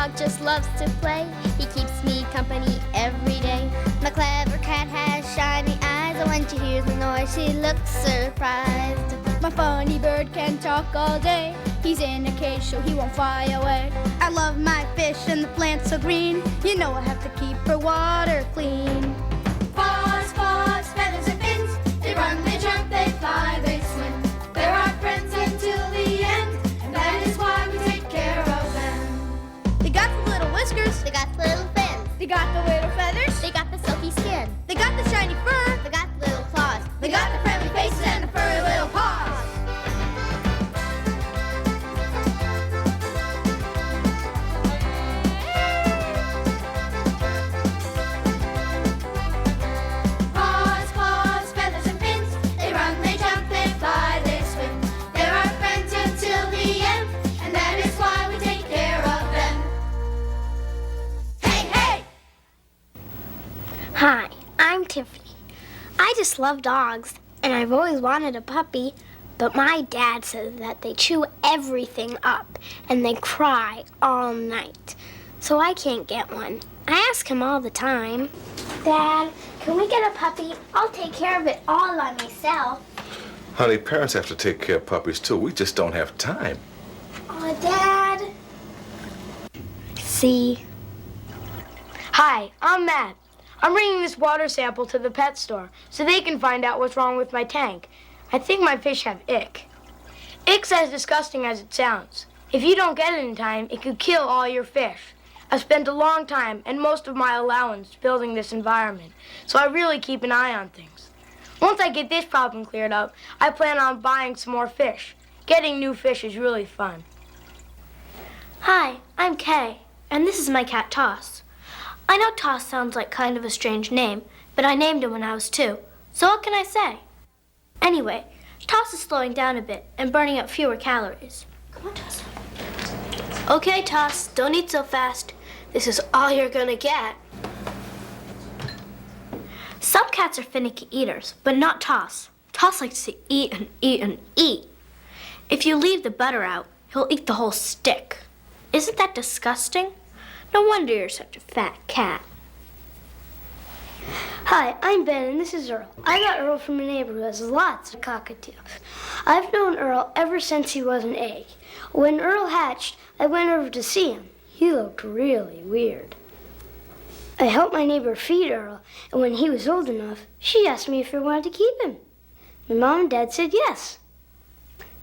dog just loves to play. He keeps me company every day. My clever cat has shiny eyes, and when she hears the noise, she looks surprised. My funny bird can talk all day. He's in a cage so he won't fly away. I love my fish and the plants so green. You know I have to keep her water clean. Paws, paws, feathers and fins. They run, they jump, they fly, they swim. They're our friends until the end, and that is why we take care of them. They got the little whiskers. They got the little fins. They got the little feathers. They got the silky skin. They got the shiny fur. They got the little claws. They got the friendly faces and the furry little paws. Paws, paws, feathers and fins. They run, they jump, they fly, they swim. They're our friends until the end, and that is why we take care of them. Hey, hey! Hi, I'm Tiffany. I just love dogs, and I've always wanted a puppy, but my dad says that they chew everything up and they cry all night. So I can't get one. I ask him all the time, Dad, can we get a puppy? I'll take care of it all by myself. Honey, parents have to take care of puppies too. We just don't have time. Oh, Dad. See? Hi, I'm Matt. I'm bringing this water sample to the pet store so they can find out what's wrong with my tank. I think my fish have ick. Ick's as disgusting as it sounds. If you don't get it in time, it could kill all your fish. I've spent a long time and most of my allowance building this environment, so I really keep an eye on things. Once I get this problem cleared up, I plan on buying some more fish. Getting new fish is really fun. Hi, I'm Kay, and this is my cat Toss. I know Toss sounds like kind of a strange name, but I named him when I was 2, so what can I say? Anyway, Toss is slowing down a bit and burning up fewer calories. Come on, Toss. Okay, Toss, don't eat so fast. This is all you're gonna get. Some cats are finicky eaters, but not Toss. Toss likes to eat and eat and eat. If you leave the butter out, he'll eat the whole stick. Isn't that disgusting? No wonder you're such a fat cat. Hi, I'm Ben, and this is Earl. I got Earl from a neighbor who has lots of cockatiels. I've known Earl ever since he was an egg. When Earl hatched, I went over to see him. He looked really weird. I helped my neighbor feed Earl, and when he was old enough, she asked me if I wanted to keep him. My mom and dad said yes.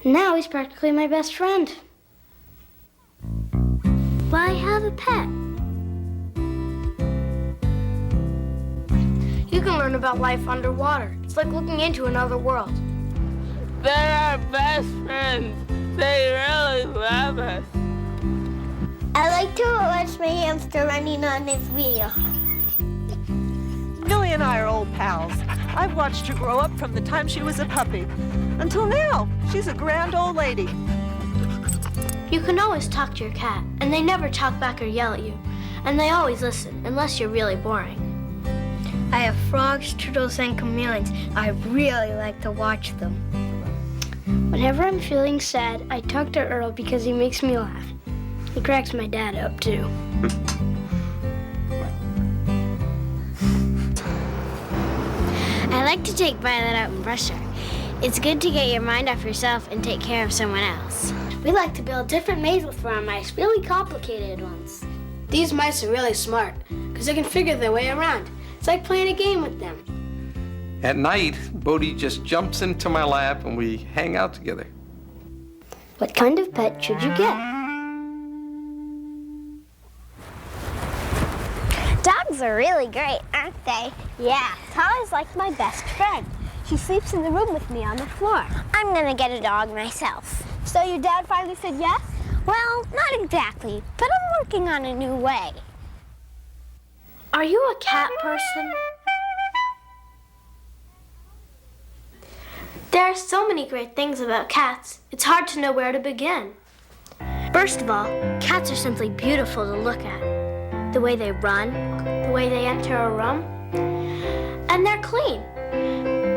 Now he's practically my best friend. Why have a pet? You can learn about life underwater. It's like looking into another world. They're our best friends. They really love us. I like to watch my hamster running on his wheel. Millie and I are old pals. I've watched her grow up from the time she was a puppy until now. She's a grand old lady. You can always talk to your cat, and they never talk back or yell at you. And they always listen, unless you're really boring. I have frogs, turtles, and chameleons. I really like to watch them. Whenever I'm feeling sad, I talk to Earl because he makes me laugh. He cracks my dad up, too. I like to take Violet out and brush her. It's good to get your mind off yourself and take care of someone else. We like to build different mazes for our mice, really complicated ones. These mice are really smart, because they can figure their way around. It's like playing a game with them. At night, Bodhi just jumps into my lap and we hang out together. What kind of pet should you get? Dogs are really great, aren't they? Yeah, Tara's like my best friend. She sleeps in the room with me on the floor. I'm gonna get a dog myself. So your dad finally said yes? Well, not exactly, but I'm working on a new way. Are you a cat person? There are so many great things about cats, it's hard to know where to begin. First of all, cats are simply beautiful to look at. The way they run, the way they enter a room, and they're clean.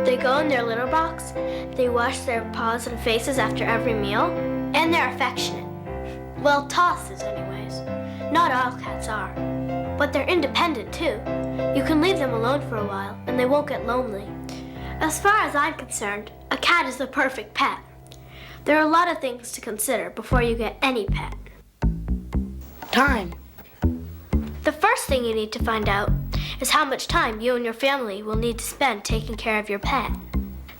They go in their litter box, they wash their paws and faces after every meal, and they're affectionate. Well, Toss is anyways. Not all cats are, but they're independent too. You can leave them alone for a while and they won't get lonely. As far as I'm concerned, a cat is the perfect pet. There are a lot of things to consider before you get any pet. Time. The first thing you need to find out is how much time you and your family will need to spend taking care of your pet.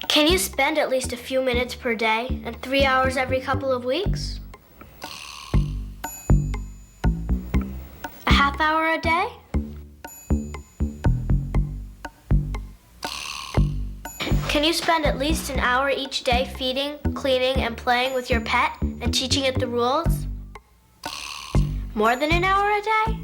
Can you spend at least a few minutes per day and 3 hours every couple of weeks? A half hour a day? Can you spend at least an hour each day feeding, cleaning, and playing with your pet and teaching it the rules? More than an hour a day?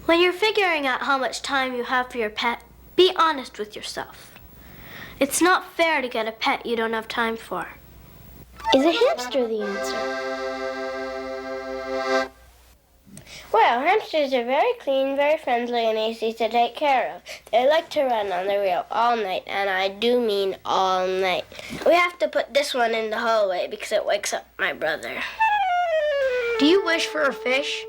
When you're figuring out how much time you have for your pet, be honest with yourself. It's not fair to get a pet you don't have time for. Is a hamster the answer? Well, hamsters are very clean, very friendly, and easy to take care of. They like to run on the wheel all night, and I do mean all night. We have to put this one in the hallway because it wakes up my brother. Do you wish for a fish?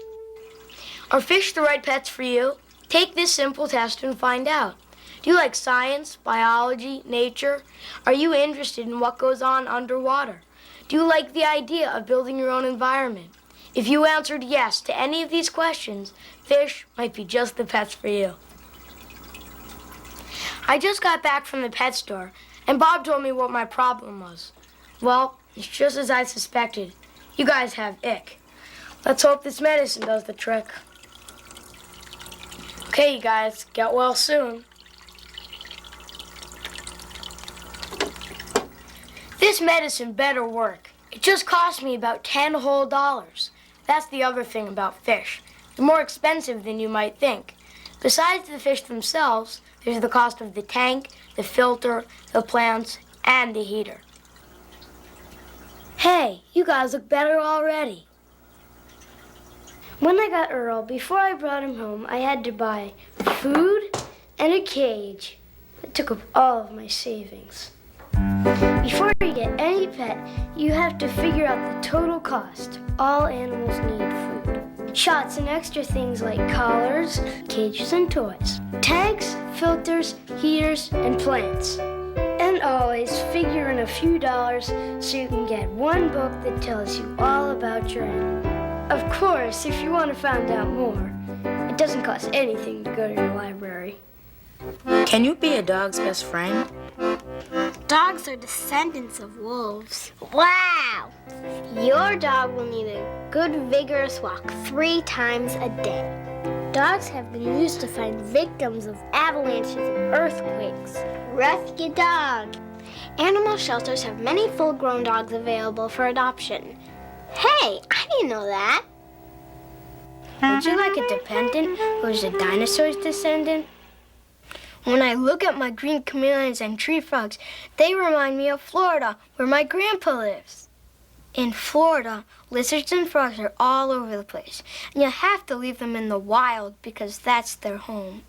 Are fish the right pets for you? Take this simple test and find out. Do you like science, biology, nature? Are you interested in what goes on underwater? Do you like the idea of building your own environment? If you answered yes to any of these questions, fish might be just the pets for you. I just got back from the pet store, and Bob told me what my problem was. Well, it's just as I suspected. You guys have ick. Let's hope this medicine does the trick. Okay, you guys, get well soon. This medicine better work. It just cost me about $10 whole. That's the other thing about fish. They're more expensive than you might think. Besides the fish themselves, there's the cost of the tank, the filter, the plants, and the heater. Hey, you guys look better already. When I got Earl, before I brought him home, I had to buy food and a cage. It took up all of my savings. Before you get any pet, you have to figure out the total cost. All animals need food. Shots and extra things like collars, cages and toys, tanks, filters, heaters, and plants. And always figure in a few dollars so you can get one book that tells you all about your animal. Of course, if you want to find out more, it doesn't cost anything to go to your library. Can you be a dog's best friend? Dogs are descendants of wolves. Wow! Your dog will need a good, vigorous walk 3 times a day. Dogs have been used to find victims of avalanches and earthquakes. Rescue dog! Animal shelters have many full-grown dogs available for adoption. Hey, I didn't know that. Would you like a dependent who's a dinosaur's descendant? When I look at my green chameleons and tree frogs, they remind me of Florida, where my grandpa lives. In Florida, lizards and frogs are all over the place, and you have to leave them in the wild because that's their home.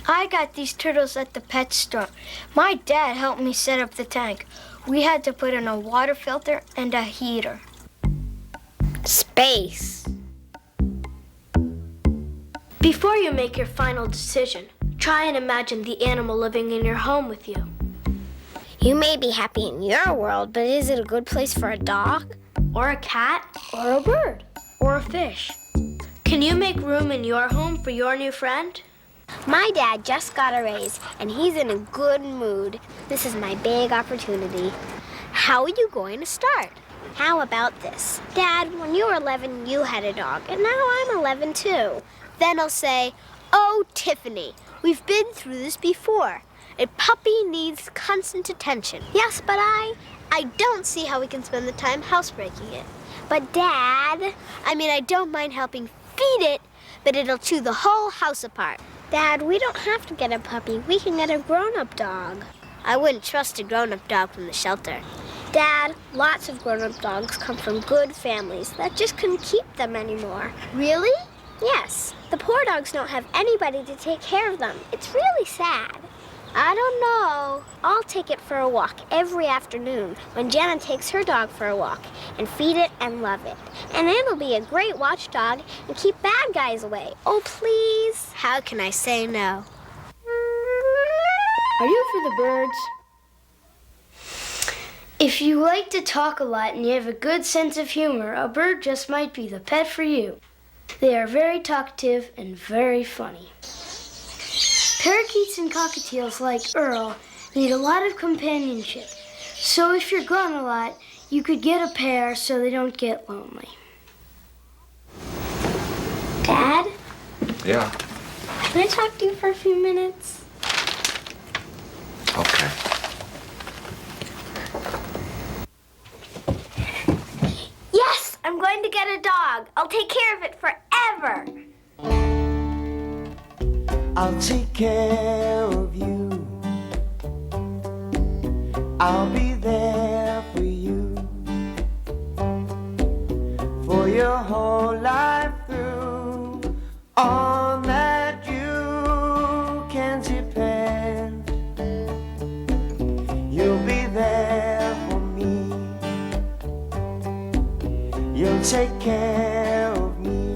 I got these turtles at the pet store. My dad helped me set up the tank. We had to put in a water filter and a heater. Space. Before you make your final decision, try and imagine the animal living in your home with you. You may be happy in your world, but is it a good place for a dog? Or a cat? Or a bird? Or a fish? Can you make room in your home for your new friend? My dad just got a raise, and he's in a good mood. This is my big opportunity. How are you going to start? How about this? Dad, when you were 11, you had a dog, and now I'm 11 too. Then I'll say, oh, Tiffany, we've been through this before. A puppy needs constant attention. Yes, but I don't see how we can spend the time housebreaking it. But Dad, I don't mind helping feed it, but it'll chew the whole house apart. Dad, we don't have to get a puppy. We can get a grown-up dog. I wouldn't trust a grown-up dog from the shelter. Dad, lots of grown-up dogs come from good families that just couldn't keep them anymore. Really? Yes. The poor dogs don't have anybody to take care of them. It's really sad. I don't know. I'll take it for a walk every afternoon when Jana takes her dog for a walk and feed it and love it. And it'll be a great watchdog and keep bad guys away. Oh, please. How can I say no? Are you for the birds? If you like to talk a lot and you have a good sense of humor, a bird just might be the pet for you. They are very talkative and very funny. Parakeets and cockatiels like Earl need a lot of companionship. So if you're gone a lot, you could get a pair so they don't get lonely. Dad, Yeah. can I talk to you for a few minutes? Okay. Yes, I'm going to get a dog. I'll take care of it forever. I'll take care of you. I'll be there for you. For your whole life through. On that you can depend. You'll be there for me. You'll take care of me.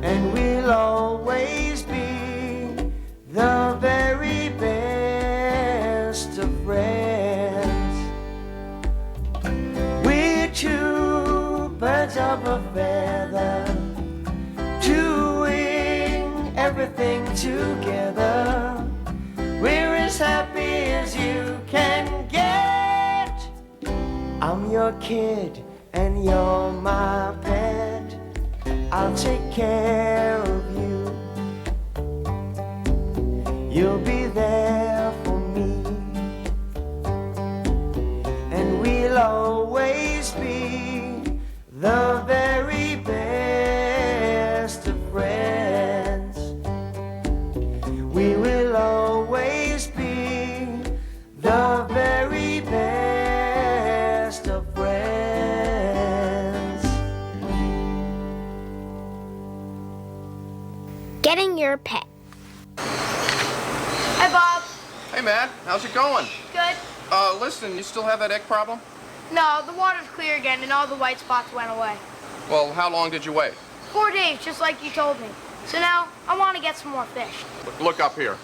And we'll always be the very best of friends. We're two birds of a feather, doing everything together. We're as happy as you can get. I'm your kid and you're my pet. I'll take care of you. You'll be there for me. And we'll always be the very best of friends. We will always be the very best of friends. Getting your pet. Hi, Bob. Hey, Matt, how's it going? Good. Listen, you still have that egg problem? No, the water's clear again and all the white spots went away. Well, how long did you wait? 4 days, just like you told me. So now, I want to get some more fish. Look up here.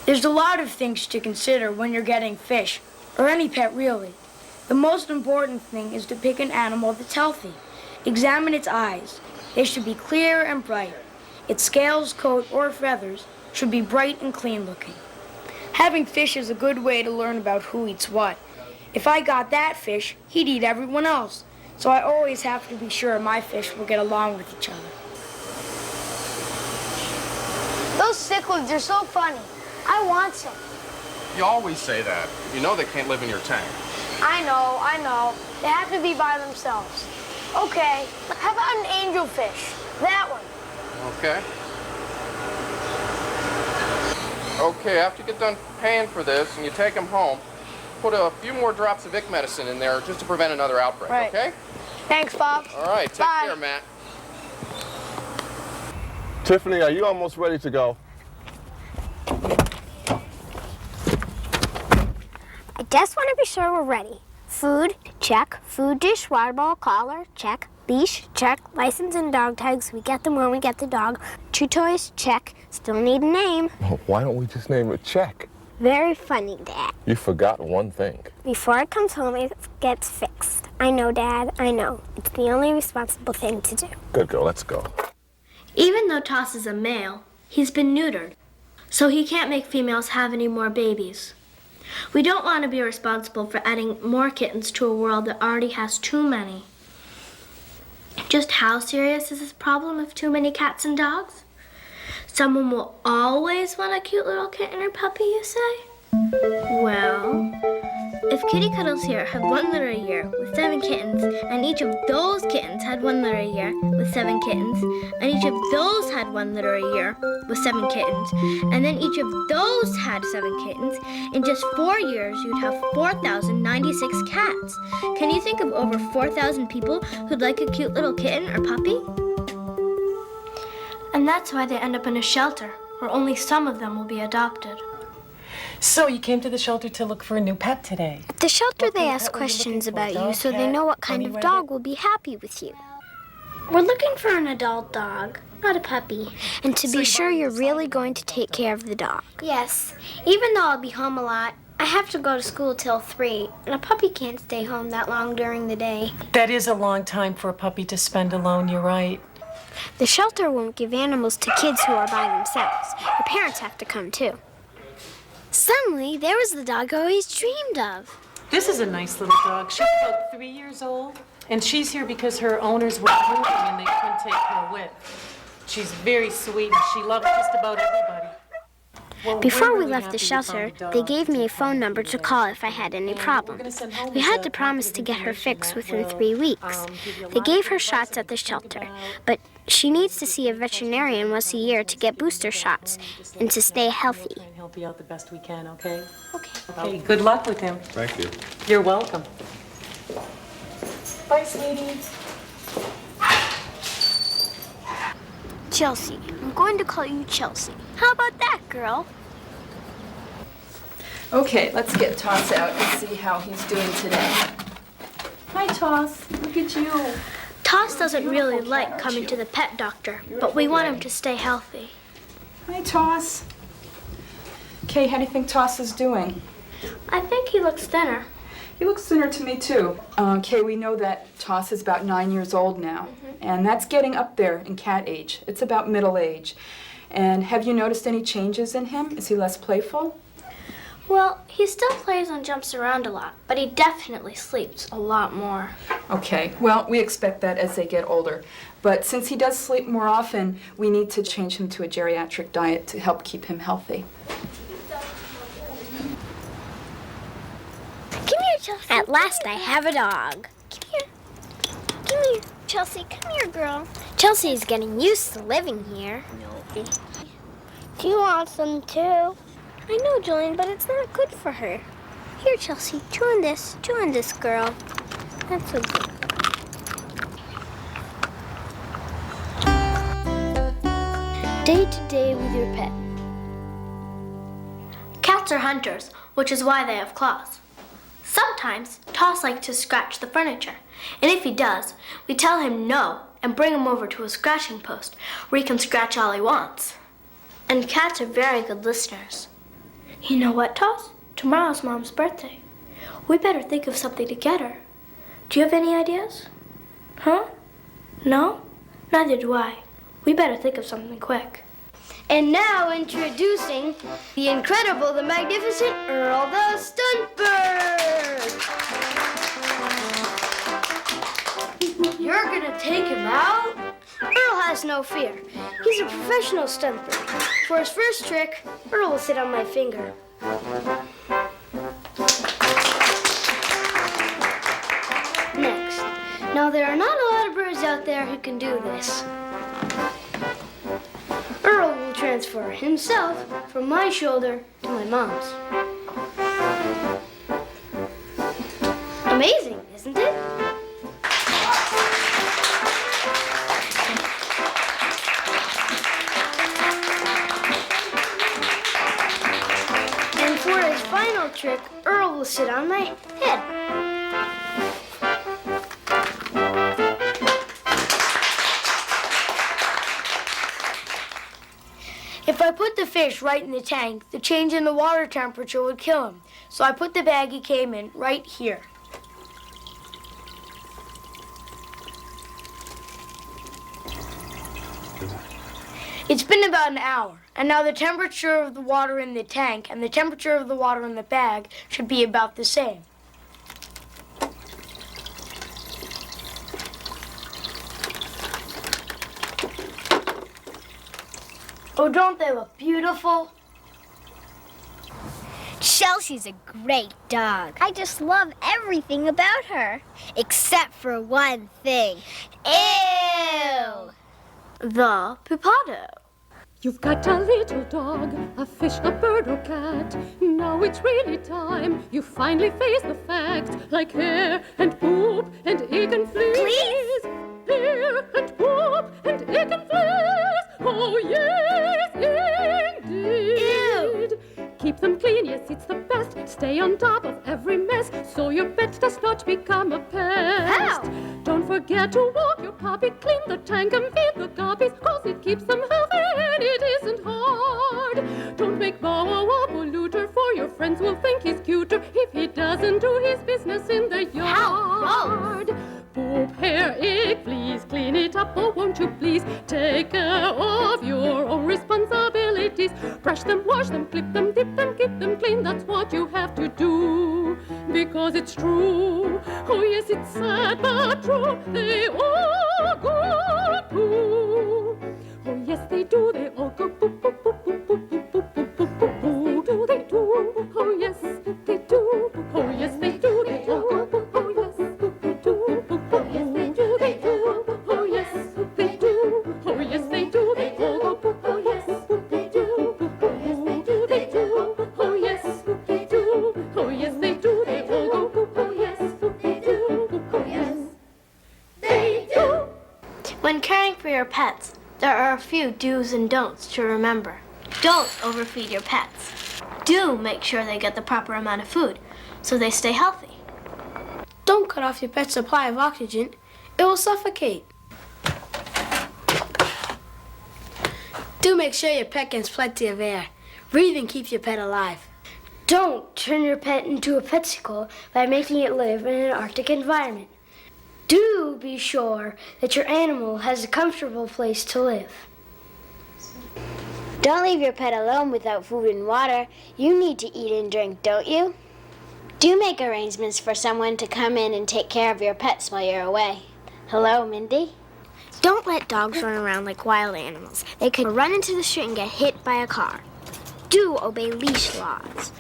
There's a lot of things to consider when you're getting fish, or any pet really. The most important thing is to pick an animal that's healthy. Examine its eyes. They should be clear and bright. Its scales, coat, or feathers should be bright and clean looking. Having fish is a good way to learn about who eats what. If I got that fish, he'd eat everyone else. So I always have to be sure my fish will get along with each other. Those cichlids are so funny. I want some. You always say that. You know they can't live in your tank. I know. They have to be by themselves. Okay, how about an angelfish? That one. Okay. Okay, after you get done paying for this and you take them home, put a few more drops of ick medicine in there just to prevent another outbreak, Right. okay? Thanks, Bob. All right, take Bye. care, Matt. Tiffany, are you almost ready to go? I just want to be sure we're ready. Food, check. Food dish, water bowl, collar, check. Leash, check. License and dog tags. We get them when we get the dog. Chew toys, check. Still need a name. Why don't we just name it Check? Very funny, Dad. You forgot one thing. Before it comes home, it gets fixed. I know, Dad. I know. It's the only responsible thing to do. Good girl, let's go. Even though Toss is a male, he's been neutered, so he can't make females have any more babies. We don't want to be responsible for adding more kittens to a world that already has too many. Just how serious is this problem of too many cats and dogs? Someone will always want a cute little kitten or puppy, you say? Well, if Kitty Cuddles here had 1 litter a year with 7 kittens, and each of those kittens had 1 litter a year with 7 kittens, and each of those had 1 litter a year with 7 kittens, and then each of those had 7 kittens, in just 4 years you'd have 4,096 cats. Can you think of over 4,000 people who'd like a cute little kitten or puppy? And that's why they end up in a shelter, where only some of them will be adopted. So you came to the shelter to look for a new pet today? At the shelter, they ask questions about you so they know what kind of dog will be happy with you. We're looking for an adult dog, not a puppy. And to be sure you're really going to take care of the dog. Yes, even though I'll be home a lot, I have to go to school till 3, and a puppy can't stay home that long during the day. That is a long time for a puppy to spend alone, you're right. The shelter won't give animals to kids who are by themselves. Your parents have to come too. Suddenly, there was the dog I always dreamed of. This is a nice little dog. She's about 3 years old, and she's here because her owners were moving and they couldn't take her with. She's very sweet and she loves just about everybody. Well, Before we left the shelter, they gave me a phone number to call if I had any problems. We had to promise to get her fixed within 3 weeks. They gave her shots at the shelter, but she needs to see a veterinarian once a year to get booster shots and to stay healthy. Try and help you out the best we can, okay? Okay. Okay, good luck with him. Thank you. You're welcome. Bye, sweetie. Chelsea. I'm going to call you Chelsea. How about that, girl? Okay, let's get Toss out and see how he's doing today. Hi, Toss. Look at you. Toss doesn't really like coming to the pet doctor, but we want him to stay healthy. Hi, Toss. Okay, how do you think Toss is doing? I think he looks thinner. He looks thinner to me, too. Okay, we know that Toss is about 9 years old now, and that's getting up there in cat age. It's about middle age. And have you noticed any changes in him? Is he less playful? Well, he still plays and jumps around a lot, but he definitely sleeps a lot more. Okay, well, we expect that as they get older. But since he does sleep more often, we need to change him to a geriatric diet to help keep him healthy. Come here, Chelsea. At last I have a dog. Come here. Come here. Chelsea, come here, girl. Chelsea is getting used to living here. Do you want some too? I know, Julian, but it's not good for her. Here, Chelsea, chew on this. Chew on this, girl. That's so good. Day to day with your pet. Cats are hunters, which is why they have claws. Sometimes Toss likes to scratch the furniture, and if he does, we tell him no and bring him over to a scratching post where he can scratch all he wants. And cats are very good listeners. You know what, Toss? Tomorrow's Mom's birthday. We better think of something to get her. Do you have any ideas? Huh? No? Neither do I. We better think of something quick. And now introducing the incredible, the magnificent Earl the Stunt Bird. You're gonna take him out? Earl has no fear. He's a professional stunt bird. For his first trick, Earl will sit on my finger. Next. Now there are not a lot of birds out there who can do this. Earl will transfer himself from my shoulder to my mom's. Amazing, isn't it? And for his final trick, Earl will sit on my head. If I put the fish right in the tank, the change in the water temperature would kill him. So I put the bag he came in right here. It's been about an hour, and now the temperature of the water in the tank and the temperature of the water in the bag should be about the same. Oh, don't they look beautiful? Chelsea's a great dog. I just love everything about her. Except for one thing. Ew! The pupado. You've got a little dog, a fish, a bird or cat. Now it's really time you finally face the fact. Like hair and poop and egg and fleas. Please? pee and poop and ick and fleas. Oh, yes, indeed. Ew. Keep them clean, yes, it's the best. Stay on top of every mess so your pet does not become a pest. How? Don't forget to walk your puppy, clean the tank and feed the guppies, cause it keeps them healthy and it isn't hard. Don't make Bow a polluter, for your friends will think he's cuter if he doesn't do his business in the yard. Poop, hair, ick, fleas, clean it up, oh won't you please take care of your own responsibilities. Brush them, wash them, clip them, dip them, keep them clean, that's what you have to do. Because it's true, oh yes it's sad but true, they all go poo. Oh yes they do, they all go poo, poo, poo, poo, poo, poo, poo, poo, poo, poo, poo. Do they do? Oh yes they do. Oh yes they do, they all go poo. Oh yes they do. Oh yes they do, they do. Oh yes they do. Oh yes they do, they all go poo. Oh yes they do. Oh yes they do, they do. Oh yes they do. Oh yes they do, they all go poo. Oh yes they do. Oh yes they do. When caring for your pets, there are a few do's and don'ts to remember. Don't overfeed your pets. Do make sure they get the proper amount of food so they stay healthy. Don't cut off your pet's supply of oxygen. It will suffocate. Do make sure your pet gets plenty of air. Breathing keeps your pet alive. Don't turn your pet into a petsicle by making it live in an Arctic environment. Do be sure that your animal has a comfortable place to live. Don't leave your pet alone without food and water. You need to eat and drink, don't you? Do make arrangements for someone to come in and take care of your pets while you're away. Hello, Mindy? Don't let dogs run around like wild animals. They could run into the street and get hit by a car. Do obey leash laws.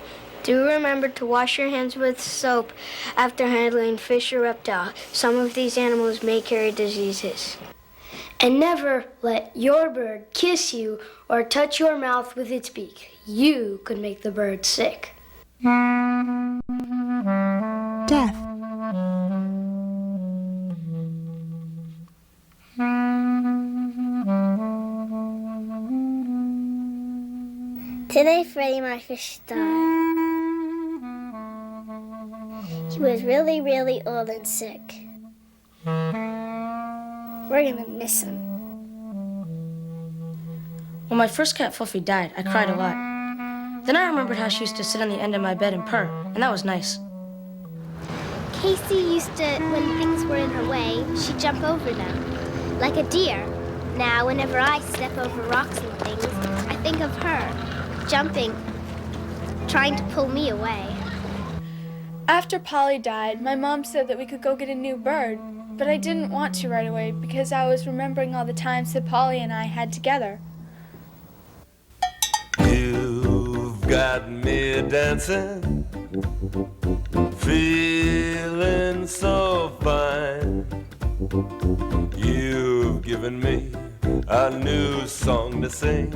Do remember to wash your hands with soap after handling fish or reptile. Some of these animals may carry diseases. And never let your bird kiss you or touch your mouth with its beak. You could make the bird sick. Death. Today, Freddie, my fish, died. He was really, really old and sick. We're gonna miss him. When my first cat, Fluffy, died, I cried a lot. Then I remembered how she used to sit on the end of my bed and purr, and that was nice. Casey used to, when things were in her way, she'd jump over them, like a deer. Now, whenever I step over rocks and things, I think of her, jumping, trying to pull me away. After Polly died, my mom said that we could go get a new bird, but I didn't want to right away because I was remembering all the times that Polly and I had together. You've got me dancing, feeling so fine. You've given me a new song to sing.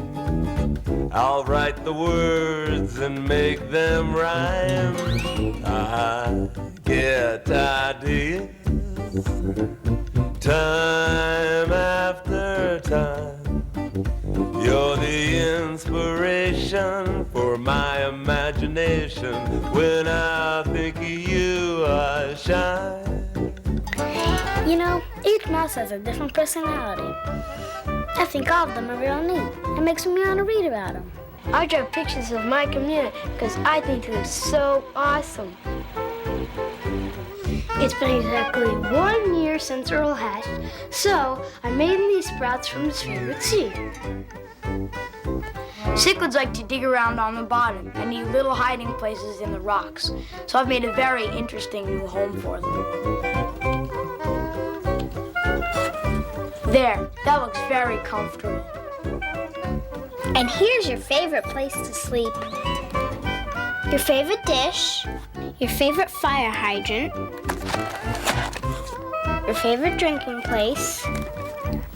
I'll write the words and make them rhyme. I get ideas time after time. You're the inspiration for my imagination. When I think of you, I shine. You know, each mouse has a different personality. I think all of them are real neat. It makes me want to read about them. I draw pictures of my community because I think they're so awesome. It's been exactly 1 year since Earl hatched, so I made him these sprouts from his favorite seed. Cichlids like to dig around on the bottom and need little hiding places in the rocks, so I've made a very interesting new home for them. There, that looks very comfortable. And here's your favorite place to sleep. Your favorite dish, your favorite fire hydrant, your favorite drinking place.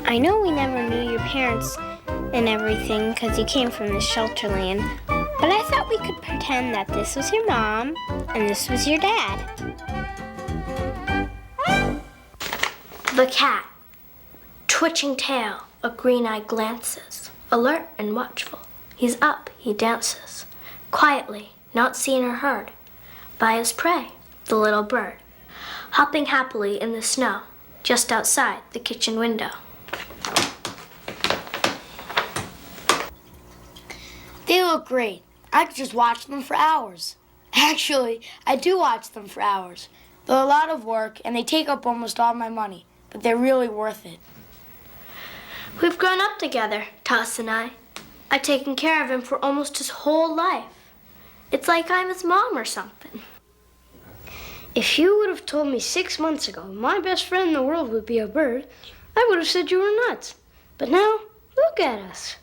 I know we never knew your parents and everything because you came from the shelter land, but I thought we could pretend that this was your mom and this was your dad. The cat. twitching tail, a green-eyed glances. Alert and watchful, he's up, he dances. Quietly, not seen or heard, by his prey, the little bird, hopping happily in the snow, just outside the kitchen window. They look great. I could just watch them for hours. Actually, I do watch them for hours. They're a lot of work, and they take up almost all my money, but they're really worth it. We've grown up together, Toss and I. I've taken care of him for almost his whole life. It's like I'm his mom or something. If you would have told me 6 months ago my best friend in the world would be a bird, I would have said you were nuts. But now, look at us.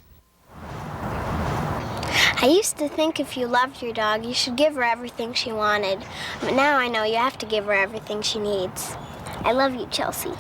I used to think if you loved your dog, you should give her everything she wanted. But now I know you have to give her everything she needs. I love you, Chelsea.